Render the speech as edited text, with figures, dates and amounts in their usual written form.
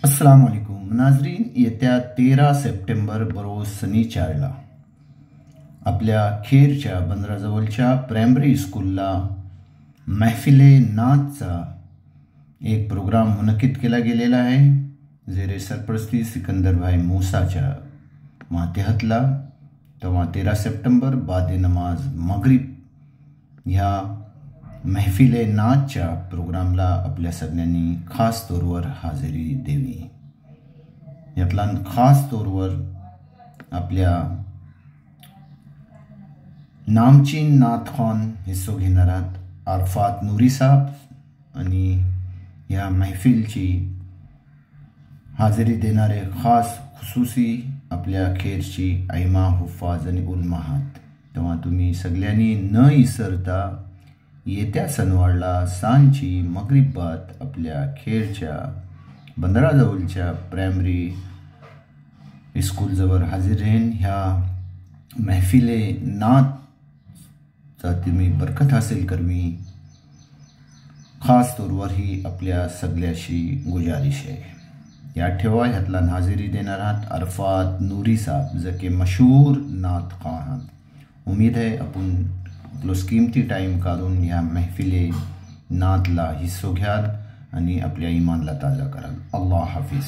अस्सलाम वालेकुम नाजरीन, येत्या 13 सप्टेंबर बरोज शनिवारला आपल्या खेरच्या बंदराजवळच्या प्रायमरी स्कूलला महफिले नाचचा एक प्रोग्राम मुनक्किद केला गेलेला आहे. जेरे सरपरस्ती सिकंदर भाई मूसाच्या मातेहतला तेव्हा 13 सप्टेंबर बाद नमाज मगरिब ह्या महफिले नाचच्या प्रोग्रामला आपल्या सगळ्यांनी खास तौरवर हाजेरी द्यावी. यातल्यान खास तौरवर आपल्या नामचीन नाथखान हिस्सो घेणारात अरफात नूरी साहब आणि या महफिलची हाजेरी देणारे खास खुसूसी आपल्या खेरची ऐमा हुफाज आणि उलमाहात. तेव्हा तुम्ही सगळ्यांनी न इसरता येत्या शनिवारला सांजची मगरिबात आपल्या खेरच्या बंदराजवळच्या प्रायमरी स्कूलजवळ हजर राहीन. ह्या महफिले नाचचा तुम्ही बरकत हासिल करवी खास तौरवर ही आपल्या सगळ्याशी गुजारिश आहे. या ठेवा ह्यातला हाजिरी देणार आहात अरफात नूरी साहब जो कि मशहूर नात खान. उम्मीद है आपण आपलो कीमती टाइम काढून या महफिले नातला हिस्सो घ्याल आणि आपल्या इमानला ताजा कराल. अल्लाह हाफिज.